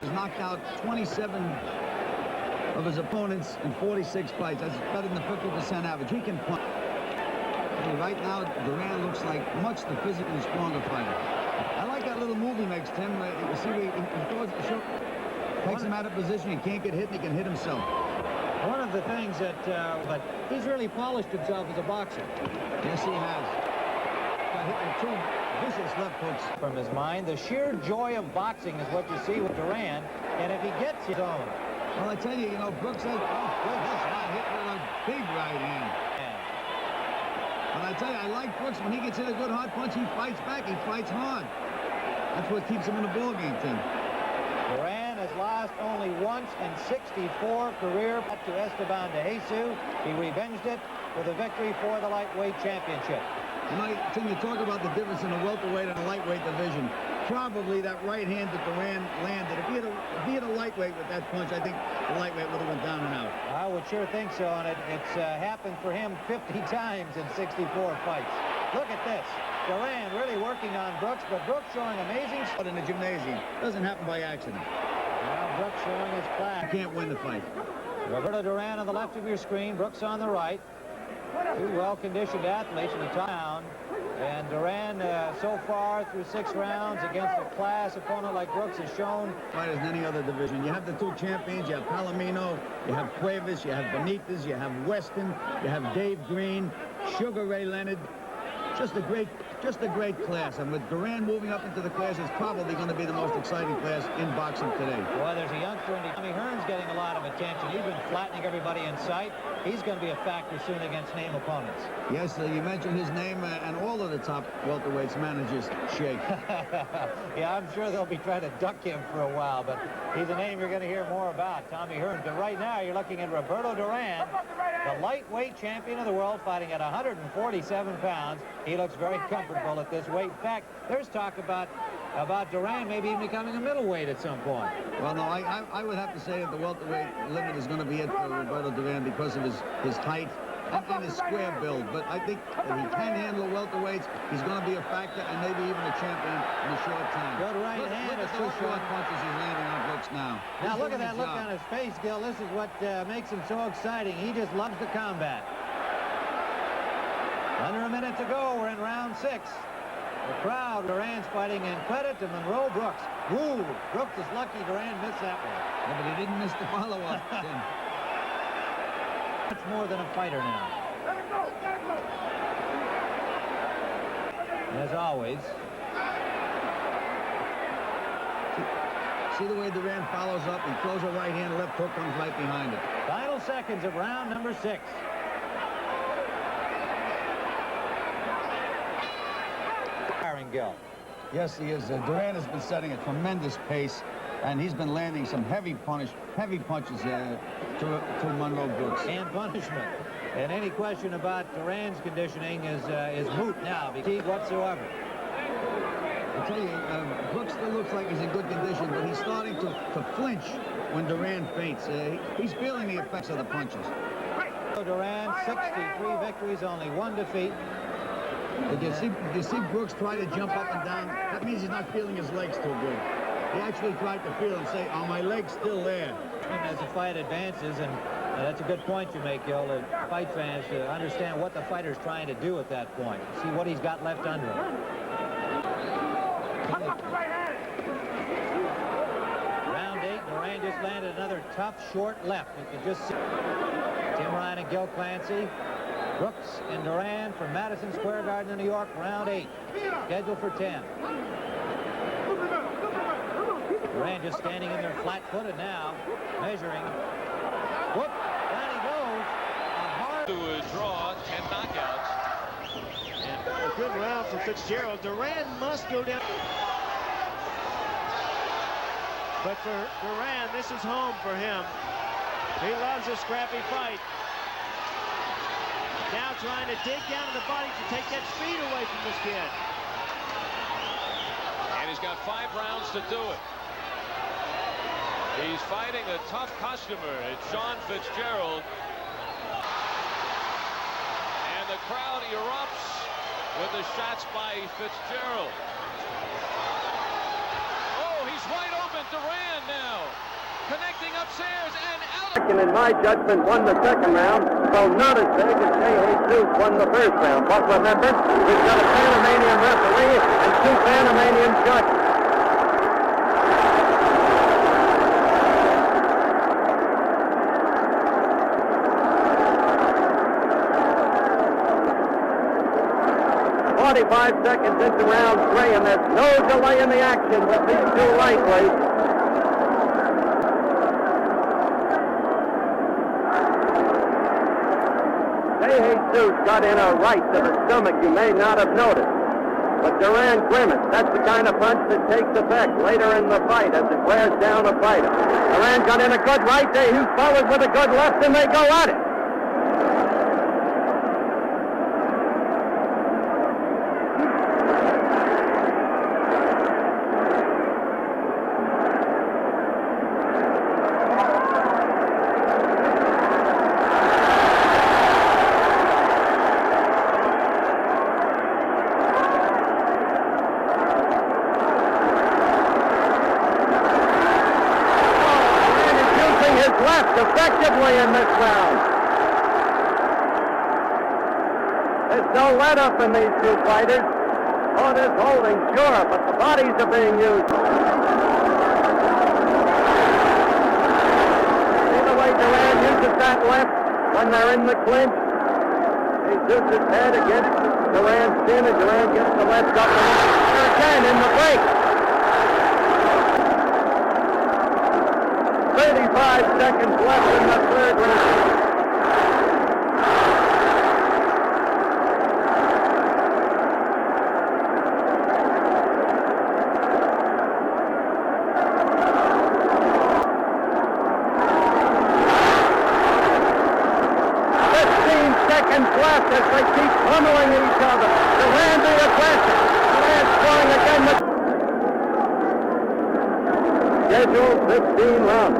He's knocked out 27 of his opponents in 46 fights. That's better than the 50% average. He can punch. Right now, Duran looks like much the physically stronger fighter. I like that little move he makes, Tim. You see, he throws the show, takes him out of position. He can't get hit, and he can hit himself. One of the things that, but he's really polished himself as a boxer. Yes, he has. Got hit with 2 vicious left hooks. From his mind, the sheer joy of boxing is what you see with Duran, and if he gets his own. Well, I tell you, Brooks says, oh, good, that's not hit with a big right hand. But I tell you, I like Brooks. When he gets hit a good hard punch, he fights back. He fights hard. That's what keeps him in the ballgame, Tim. Duran has lost only once in 64 career to Esteban de Jesus. He revenged it with a victory for the lightweight championship. Tim, you talk about the difference in the welterweight and the lightweight division. Probably that right hand that Duran landed. If he had a lightweight with that punch, I think the lightweight would have went down and out. I would sure think so, and it's happened for him 50 times in 64 fights. Look at this. Duran really working on Brooks, but Brooks showing amazing But in the gymnasium, doesn't happen by accident. Now Brooks showing his class. You can't win the fight. Roberto Duran on the left of your screen, Brooks on the right. 2 well-conditioned athletes in the town. And Duran, so far through 6 rounds against a class opponent like Brooks, has shown Fighters in any other division. You have the 2 champions. You have Palomino, you have Cuevas, you have Benitez, you have Weston, you have Dave Green, Sugar Ray Leonard. Just a great class. And with Duran moving up into the class, it's probably going to be the most exciting class in boxing today. Well, there's a youngster, and Tommy Hearns getting a lot of attention. He's been flattening everybody in sight. He's going to be a factor soon against name opponents. Yes, you mentioned his name, and all of the top welterweights managers shake. Yeah, I'm sure they'll be trying to duck him for a while, but he's a name you're going to hear more about, Tommy Hearns. But right now, you're looking at Roberto Duran, the lightweight champion of the world, fighting at 147 pounds. He looks very comfortable at this weight. In fact, there's talk about Duran maybe even becoming a middleweight at some point. Well, no, I would have to say that the welterweight limit is going to be it for Roberto Duran because of his height and his square build. But I think if he can handle welterweights, he's going to be a factor and maybe even a champion in a short time. Good right hand. Look at those short punches he's landing on Brooks now. Now look at that look on his face, Gil. This is what makes him so exciting. He just loves the combat. Under a minute to go. We're in round 6. The crowd, Duran's fighting in credit to Monroe Brooks. Ooh, Brooks is lucky Duran missed that one. Yeah, but he didn't miss the follow-up. Much more than a fighter now. As always. See the way Duran follows up? He throws a right hand, left hook comes right behind it. Final seconds of round number 6. Gil. Yes, he is. Duran has been setting a tremendous pace, and he's been landing some heavy punches to Monroe Brooks. And punishment. And any question about Duran's conditioning is moot now, because whatsoever. I tell you, Brooks still looks like he's in good condition, but he's starting to flinch when Duran feints. He's feeling the effects of the punches. Duran, 63 victories, only 1 defeat. Did you see Brooks try to jump up and down? That means he's not feeling his legs too good. He actually tried to feel and say, are my legs still there? As the fight advances, and that's a good point you make, Gil, the fight fans to understand what the fighter's trying to do at that point. See what he's got left under him. Round 8, Duran just landed another tough short left. You can just see Tim Ryan and Gil Clancy. Brooks and Duran from Madison Square Garden in New York, round 8, scheduled for 10. Duran just standing in there flat-footed now, measuring. Whoop, down he goes. A hard to a draw, 10 knockouts. And a good round for Fitzgerald. Duran must go down. But for Duran, this is home for him. He loves a scrappy fight. Now trying to dig down to the body to take that speed away from this kid. And he's got 5 rounds to do it. He's fighting a tough customer. It's Sean Fitzgerald. And the crowd erupts with the shots by Fitzgerald. Oh, he wide open. Duran now connecting upstairs and out. Second, in my judgment, won the second round, so not as big as Jesus won the first round. But remember, we've got a Panamanian referee and 2 Panamanian judges. "45 seconds into round 3, and there's no delay in the action with these 2 lightweights. Jesus got in a right to the stomach you may not have noticed. But Duran grimaced. That's the kind of punch that takes effect later in the fight as it wears down a fighter. Duran got in a good right there. He followed with a good left, and they go at it. Left effectively in this round. There's no let up in these 2 fighters. Oh, there's holding, sure, but the bodies are being used. See the way Duran uses that left when they're in the clinch? He shoots his head against Duran's chin, and Duran gets the left up and again in the break. 35 seconds left in the third round. Seconds left as they keep pummeling each other. Duran the aggressor. Duran scoring again. Scheduled 15 rounds.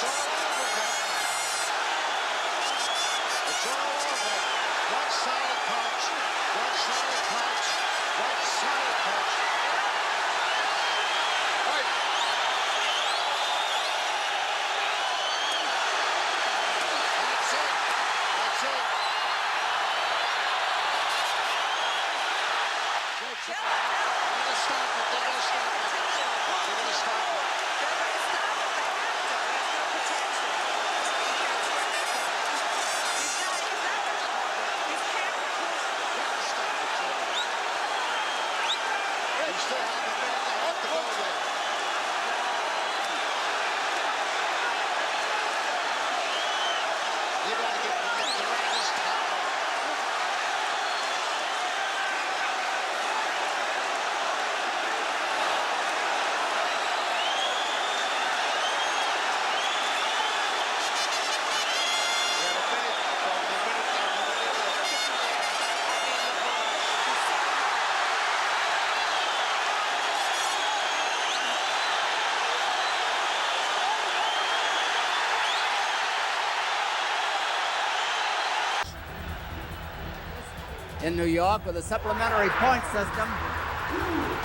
It's all over. One-sided punch. One-sided punch. One-sided punch. Right. That's it. That's it. They're gonna stop it. They're gonna stop it. They're gonna stop it. You still have a minute and a half to go there. You gotta get Durant his time. In New York with a supplementary point system.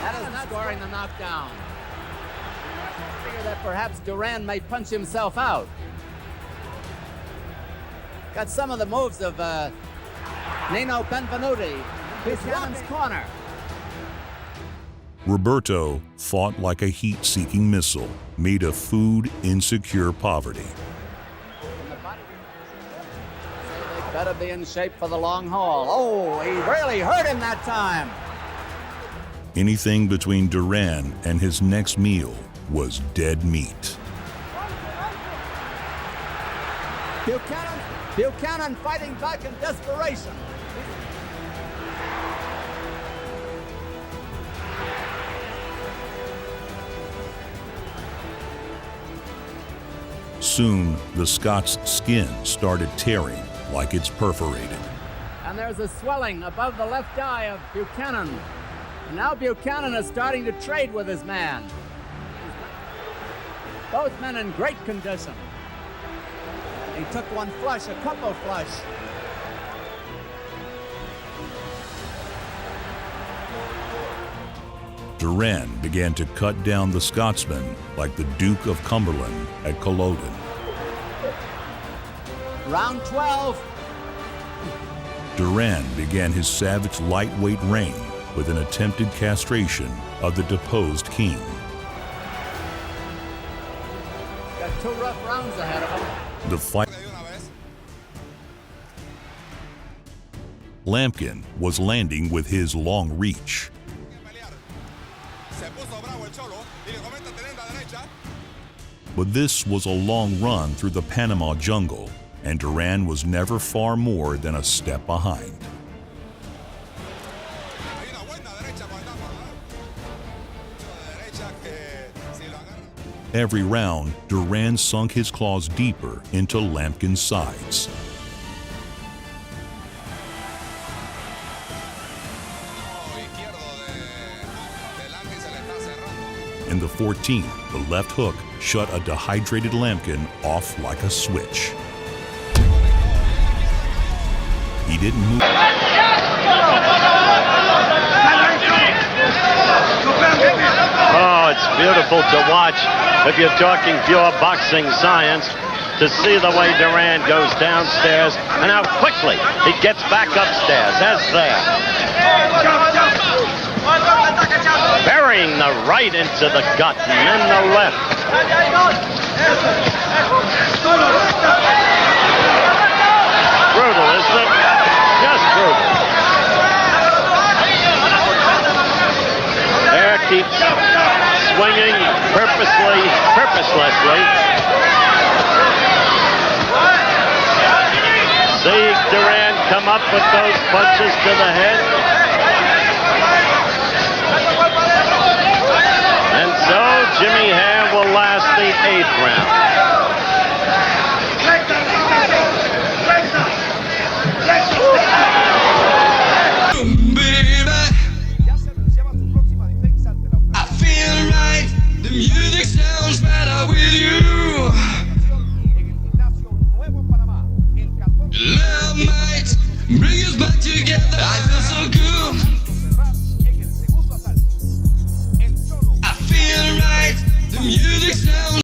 That is not scoring the knockdown. I figure that perhaps Duran may punch himself out. Got some of the moves of Nino Benvenuti. Buchanan's corner. Roberto fought like a heat-seeking missile made of food-insecure poverty. Better be in shape for the long haul. Oh, he really hurt him that time. Anything between Duran and his next meal was dead meat. Buchanan fighting back in desperation. Soon, the Scot's skin started tearing like it's perforated. And there's a swelling above the left eye of Buchanan. And now Buchanan is starting to trade with his man. Both men in great condition. He took one flush, a couple flush. Duran began to cut down the Scotsman like the Duke of Cumberland at Culloden. Round 12. Duran began his savage lightweight reign with an attempted castration of the deposed king. Got 2 rough rounds ahead of him. The fight. Lampkin was landing with his long reach. But this was a long run through the Panama jungle, and Duran was never far more than a step behind. Every round, Duran sunk his claws deeper into Lampkin's sides. In the 14th, the left hook shut a dehydrated Lampkin off like a switch. He didn't move. Oh, it's beautiful to watch. If you're talking pure boxing science, to see the way Duran goes downstairs and how quickly he gets back upstairs. As there. Burying the right into the gut and then the left. Brutal, isn't it? Just brutal. There keeps swinging purposelessly. See Duran come up with those punches to the head. And so Jimmy Hare will last the 8th round. I feel right, the music sounds better with you. Bring us back together. I feel so good.